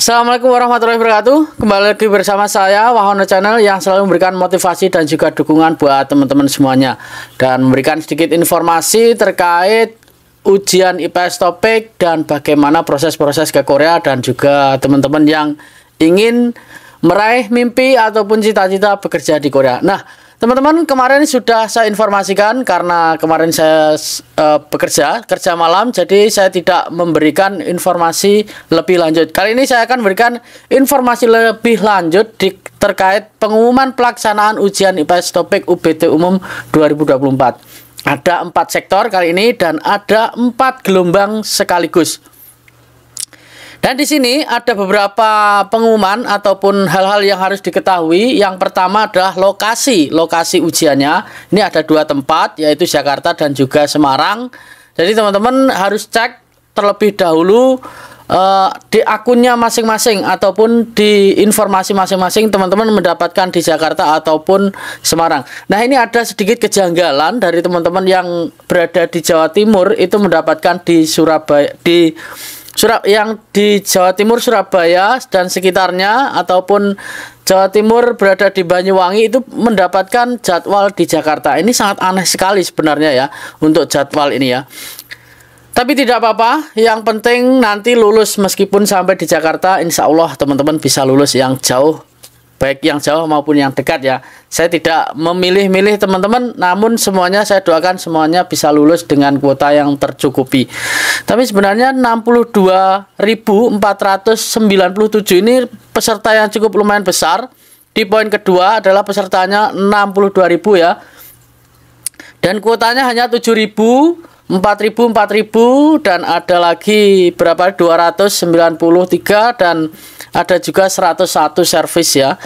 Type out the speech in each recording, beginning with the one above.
Assalamualaikum warahmatullahi wabarakatuh. Kembali lagi bersama saya Wahono Channel yang selalu memberikan motivasi dan juga dukungan buat teman-teman semuanya, dan memberikan sedikit informasi terkait ujian IPS topik dan bagaimana proses-proses ke Korea, dan juga teman-teman yang ingin meraih mimpi ataupun cita-cita bekerja di Korea. Nah, teman-teman, kemarin sudah saya informasikan karena kemarin saya kerja malam, jadi saya tidak memberikan informasi lebih lanjut. Kali ini saya akan memberikan informasi lebih lanjut terkait pengumuman pelaksanaan ujian IPS topik UBT umum 2024. Ada 4 sektor kali ini dan ada 4 gelombang sekaligus. Dan di sini ada beberapa pengumuman ataupun hal-hal yang harus diketahui. Yang pertama adalah lokasi ujiannya. Ini ada 2 tempat, yaitu Jakarta dan juga Semarang. Jadi teman-teman harus cek terlebih dahulu di akunnya masing-masing ataupun di informasi masing-masing teman-teman mendapatkan di Jakarta ataupun Semarang. Nah, ini ada sedikit kejanggalan dari teman-teman yang berada di Jawa Timur itu mendapatkan di Surabaya, yang di Jawa Timur, Surabaya dan sekitarnya, ataupun Jawa Timur berada di Banyuwangi itu mendapatkan jadwal di Jakarta. Ini sangat aneh sekali sebenarnya ya untuk jadwal ini ya. Tapi tidak apa-apa, yang penting nanti lulus meskipun sampai di Jakarta, insya Allah teman-teman bisa lulus yang jauh, baik yang jauh maupun yang dekat ya. Saya tidak memilih-milih teman-teman, namun semuanya saya doakan semuanya bisa lulus dengan kuota yang tercukupi. Tapi sebenarnya 62.497 ini peserta yang cukup lumayan besar. Di poin kedua adalah pesertanya 62.000 ya. Dan kuotanya hanya 7.000, 4.000, dan ada lagi berapa? 293 dan ada juga 101 servis ya.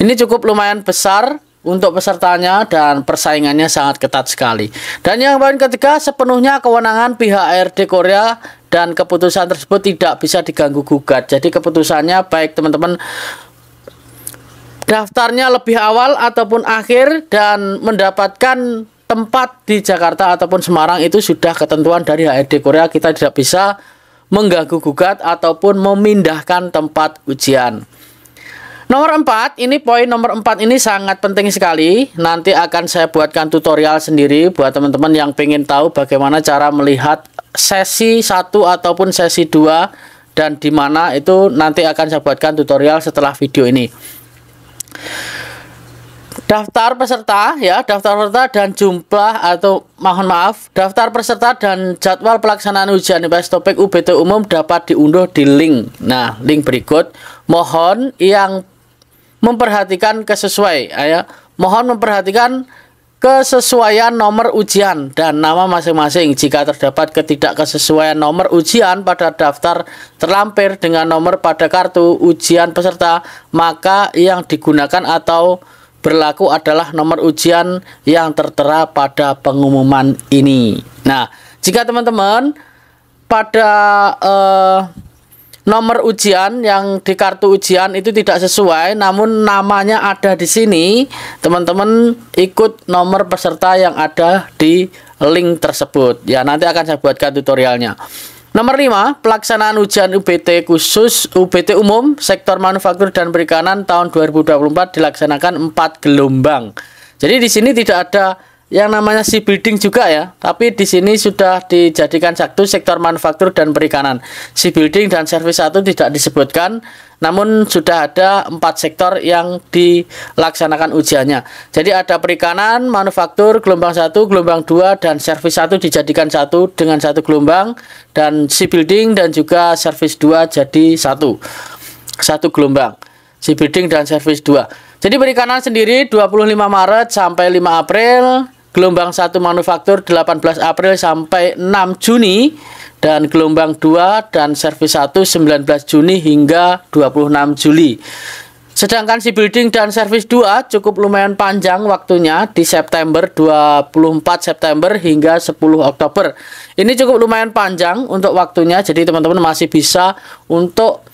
Ini cukup lumayan besar untuk pesertanya dan persaingannya sangat ketat sekali. Dan yang poin ketiga, sepenuhnya kewenangan pihak ARD Korea dan keputusan tersebut tidak bisa diganggu gugat. Jadi keputusannya baik teman-teman daftarnya lebih awal ataupun akhir dan mendapatkan tempat di Jakarta ataupun Semarang itu sudah ketentuan dari HRD Korea. Kita tidak bisa mengganggu gugat ataupun memindahkan tempat ujian. Nomor 4, ini poin nomor 4 ini sangat penting sekali. Nanti akan saya buatkan tutorial sendiri buat teman-teman yang pengen tahu bagaimana cara melihat sesi 1 ataupun sesi 2 dan di mana itu nanti akan saya buatkan tutorial setelah video ini. Daftar peserta ya, daftar peserta dan jumlah atau daftar peserta dan jadwal pelaksanaan ujian IPS topik UBT umum dapat diunduh di link. Nah, link berikut. Mohon yang memperhatikan mohon memperhatikan kesesuaian nomor ujian dan nama masing-masing. Jika terdapat ketidakkesesuaian nomor ujian pada daftar terlampir dengan nomor pada kartu ujian peserta, maka yang digunakan atau berlaku adalah nomor ujian yang tertera pada pengumuman ini. Nah, jika teman-teman pada nomor ujian yang di kartu ujian itu tidak sesuai, namun namanya ada di sini, teman-teman ikut nomor peserta yang ada di link tersebut. Ya, nanti akan saya buatkan tutorialnya. Nomor 5, pelaksanaan ujian UBT khusus UBT umum sektor manufaktur dan perikanan tahun 2024 dilaksanakan 4 gelombang. Jadi di sini tidak ada yang namanya sea building juga ya, tapi di sini sudah dijadikan satu sektor manufaktur dan perikanan. Sea building dan servis 1 tidak disebutkan, namun sudah ada 4 sektor yang dilaksanakan ujiannya. Jadi ada perikanan, manufaktur, gelombang 1, gelombang 2, dan servis 1 dijadikan satu dengan satu gelombang, dan sea building dan juga servis 2 jadi satu gelombang. Sea building dan servis 2. Jadi perikanan sendiri 25 Maret sampai 5 April, gelombang 1 manufaktur 18 April sampai 6 Juni, dan gelombang 2 dan servis 1 19 Juni hingga 26 Juli. Sedangkan sea building dan servis 2 cukup lumayan panjang waktunya di September, 24 September hingga 10 Oktober. Ini cukup lumayan panjang untuk waktunya, jadi teman-teman masih bisa untuk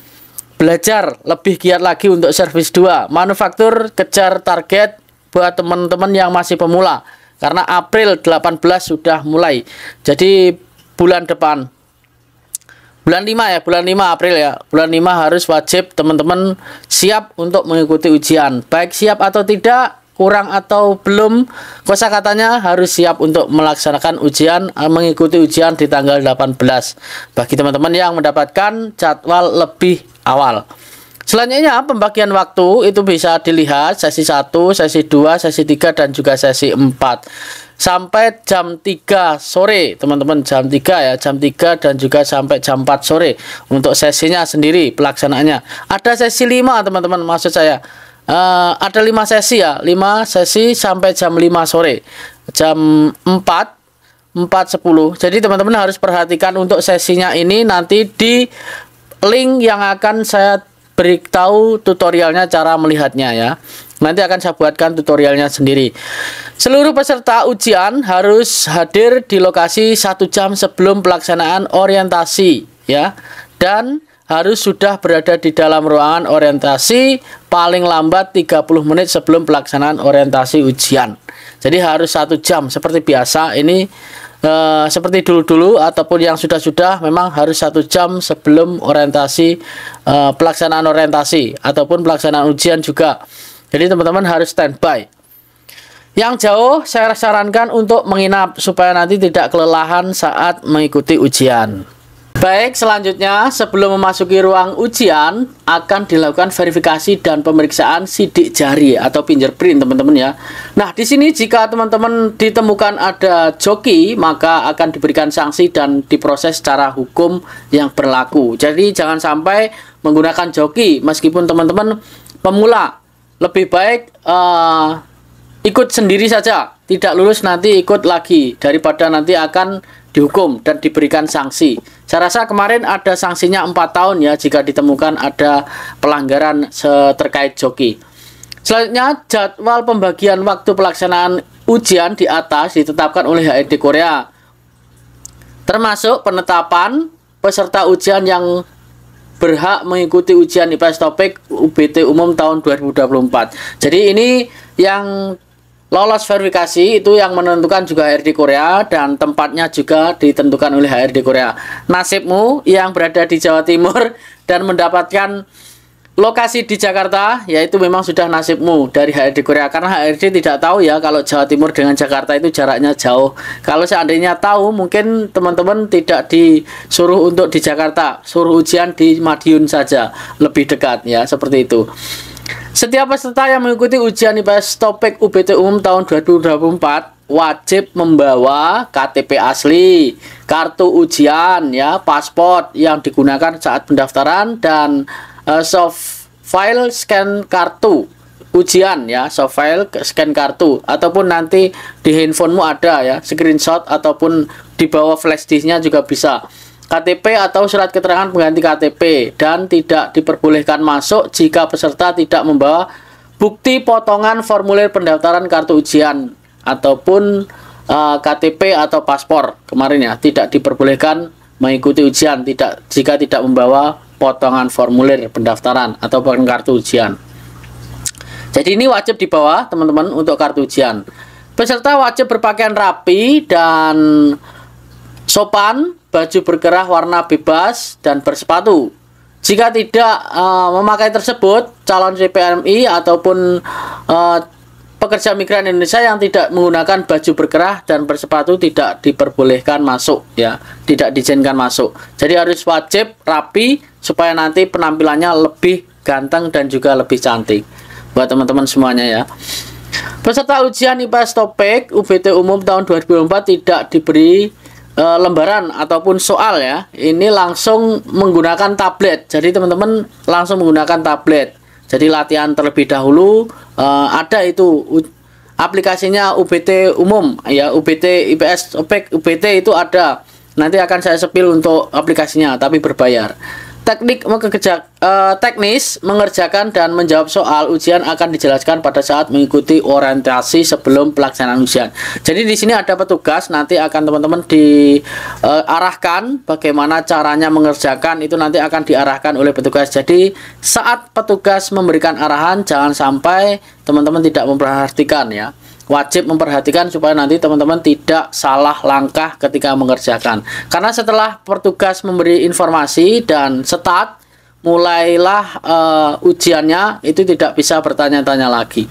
belajar lebih giat lagi untuk servis 2. Manufaktur kejar target buat teman-teman yang masih pemula, karena April 18 sudah mulai. Jadi bulan depan bulan 5 ya, bulan 5 April ya. Bulan 5 harus wajib teman-teman siap untuk mengikuti ujian. Baik siap atau tidak, kurang atau belum, kosakatanya harus siap untuk melaksanakan ujian, mengikuti ujian di tanggal 18 bagi teman-teman yang mendapatkan jadwal lebih awal. Selanjutnya pembagian waktu itu bisa dilihat sesi 1, sesi 2, sesi 3 dan juga sesi 4 sampai jam 3 sore teman-teman, jam 3 ya, jam 3 dan juga sampai jam 4 sore untuk sesinya sendiri pelaksanaannya. Ada sesi 5 teman-teman, maksud saya ada 5 sesi ya, 5 sesi sampai jam 5 sore, jam 4:10. Jadi teman-teman harus perhatikan untuk sesinya ini, nanti di link yang akan saya beritahu tutorialnya cara melihatnya ya. Nanti akan saya buatkan tutorialnya sendiri. Seluruh peserta ujian harus hadir di lokasi 1 jam sebelum pelaksanaan orientasi ya, dan harus sudah berada di dalam ruangan orientasi paling lambat 30 menit sebelum pelaksanaan orientasi ujian. Jadi harus 1 jam seperti biasa. Ini seperti dulu-dulu ataupun yang sudah-sudah memang harus 1 jam sebelum orientasi, pelaksanaan orientasi ataupun pelaksanaan ujian juga. Jadi teman-teman harus standby. Yang jauh saya sarankan untuk menginap supaya nanti tidak kelelahan saat mengikuti ujian. Baik, selanjutnya sebelum memasuki ruang ujian akan dilakukan verifikasi dan pemeriksaan sidik jari atau fingerprint teman-teman ya. Nah, di sini jika teman-teman ditemukan ada joki, maka akan diberikan sanksi dan diproses secara hukum yang berlaku. Jadi jangan sampai menggunakan joki meskipun teman-teman pemula. Lebih baik ikut sendiri saja, tidak lulus nanti ikut lagi daripada nanti akan dihukum dan diberikan sanksi. Saya rasa kemarin ada sanksinya 4 tahun ya jika ditemukan ada pelanggaran terkait joki. Selanjutnya jadwal pembagian waktu pelaksanaan ujian di atas ditetapkan oleh HRD Korea, termasuk penetapan peserta ujian yang berhak mengikuti ujian IPS Topik UBT umum tahun 2024. Jadi ini yang lolos verifikasi itu yang menentukan juga HRD Korea dan tempatnya juga ditentukan oleh HRD Korea. Nasibmu yang berada di Jawa Timur dan mendapatkan lokasi di Jakarta, yaitu memang sudah nasibmu dari HRD Korea, karena HRD tidak tahu ya kalau Jawa Timur dengan Jakarta itu jaraknya jauh. Kalau seandainya tahu, mungkin teman-teman tidak disuruh untuk di Jakarta, suruh ujian di Madiun saja, lebih dekat ya, seperti itu. Setiap peserta yang mengikuti ujian IPS Topik UBT umum tahun 2024 wajib membawa KTP asli, kartu ujian ya, paspor yang digunakan saat pendaftaran, dan soft file scan kartu ujian ya, soft file scan kartu, ataupun nanti di handphonemu ada ya, screenshot ataupun di bawah flash disknya juga bisa. KTP atau surat keterangan pengganti KTP, dan tidak diperbolehkan masuk jika peserta tidak membawa bukti potongan formulir pendaftaran kartu ujian ataupun KTP atau paspor kemarin ya, tidak diperbolehkan mengikuti ujian jika tidak membawa potongan formulir pendaftaran atau kartu ujian. Jadi ini wajib dibawa teman-teman untuk kartu ujian. Peserta wajib berpakaian rapi dan sopan, baju berkerah warna bebas dan bersepatu. Jika tidak memakai tersebut, calon CPNI ataupun pekerja migran Indonesia yang tidak menggunakan baju berkerah dan bersepatu tidak diperbolehkan masuk ya, tidak diizinkan masuk. Jadi harus wajib rapi supaya nanti penampilannya lebih ganteng dan juga lebih cantik buat teman-teman semuanya ya. Peserta ujian IPS Topik UBT umum tahun 2024 tidak diberi lembaran ataupun soal ya, ini langsung menggunakan tablet. Jadi teman-teman langsung menggunakan tablet. Jadi latihan terlebih dahulu, ada itu aplikasinya UBT umum ya, UBT IPS Topik UBT itu ada. Nanti akan saya sepil untuk aplikasinya tapi berbayar. Teknis mengerjakan dan menjawab soal ujian akan dijelaskan pada saat mengikuti orientasi sebelum pelaksanaan ujian. Jadi di sini ada petugas, nanti akan teman-teman diarahkan bagaimana caranya mengerjakan, itu nanti akan diarahkan oleh petugas. Jadi saat petugas memberikan arahan jangan sampai teman-teman tidak memperhatikan ya. wajib memperhatikan supaya nanti teman-teman tidak salah langkah ketika mengerjakan. Karena setelah petugas memberi informasi dan start, mulailah ujiannya, itu tidak bisa bertanya-tanya lagi.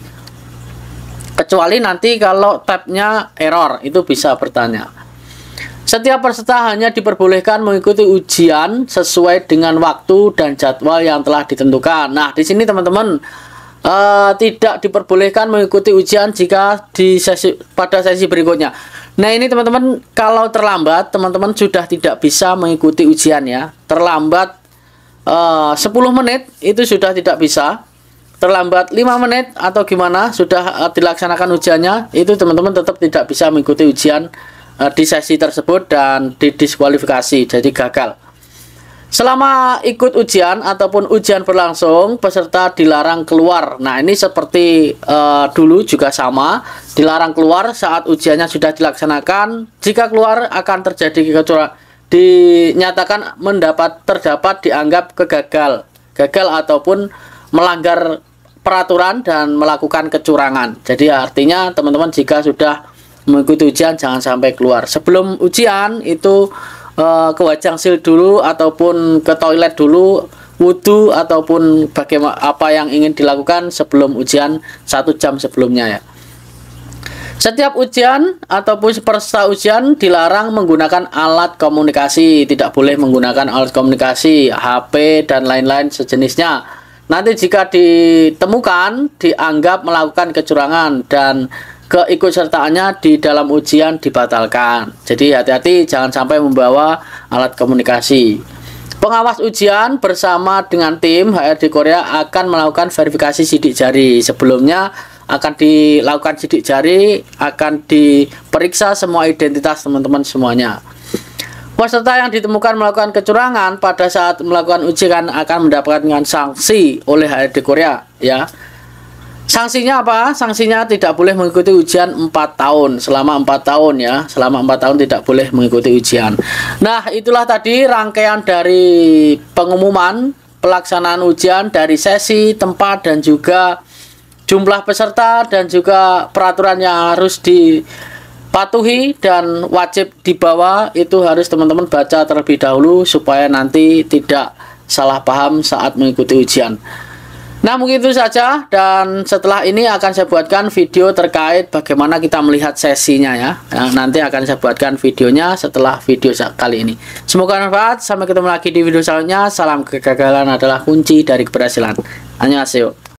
Kecuali nanti kalau tabnya error, itu bisa bertanya. Setiap peserta hanya diperbolehkan mengikuti ujian sesuai dengan waktu dan jadwal yang telah ditentukan. Nah, di sini teman-teman tidak diperbolehkan mengikuti ujian jika pada sesi berikutnya. Nah, ini teman-teman, kalau terlambat teman-teman sudah tidak bisa mengikuti ujian ya. Terlambat 10 menit itu sudah tidak bisa. Terlambat 5 menit atau gimana sudah dilaksanakan ujiannya, itu teman-teman tetap tidak bisa mengikuti ujian di sesi tersebut dan didiskualifikasi, jadi gagal. Selama ikut ujian ataupun ujian berlangsung, peserta dilarang keluar. Nah, ini seperti dulu juga sama, dilarang keluar saat ujiannya sudah dilaksanakan. Jika keluar akan terjadi kecurangan, dinyatakan terdapat dianggap gagal ataupun melanggar peraturan dan melakukan kecurangan. Jadi artinya teman-teman jika sudah mengikuti ujian jangan sampai keluar. Sebelum ujian itu ke wajang sil dulu ataupun ke toilet dulu, wudhu ataupun bagaimana apa yang ingin dilakukan sebelum ujian 1 jam sebelumnya ya. Setiap ujian ataupun peserta ujian dilarang menggunakan alat komunikasi, tidak boleh menggunakan alat komunikasi, HP dan lain-lain sejenisnya. Nanti jika ditemukan dianggap melakukan kecurangan dan keikutsertaannya di dalam ujian dibatalkan. Jadi hati-hati jangan sampai membawa alat komunikasi. Pengawas ujian bersama dengan tim HRD Korea akan melakukan verifikasi sidik jari. Sebelumnya akan dilakukan sidik jari, akan diperiksa semua identitas teman-teman semuanya. Peserta yang ditemukan melakukan kecurangan pada saat melakukan ujian akan mendapatkan sanksi oleh HRD Korea ya. Sanksinya apa? Sanksinya tidak boleh mengikuti ujian 4 tahun. Selama 4 tahun ya. Selama 4 tahun tidak boleh mengikuti ujian. Nah, itulah tadi rangkaian dari pengumuman pelaksanaan ujian dari sesi, tempat, dan juga jumlah peserta, dan juga peraturan yang harus dipatuhi dan wajib dibawa. Itu harus teman-teman baca terlebih dahulu supaya nanti tidak salah paham saat mengikuti ujian. Nah, mungkin itu saja, dan setelah ini akan saya buatkan video terkait bagaimana kita melihat sesinya ya. Nanti akan saya buatkan videonya setelah video kali ini. Semoga bermanfaat. Sampai ketemu lagi di video selanjutnya. Salam, kegagalan adalah kunci dari keberhasilan. Annyeonghaseyo.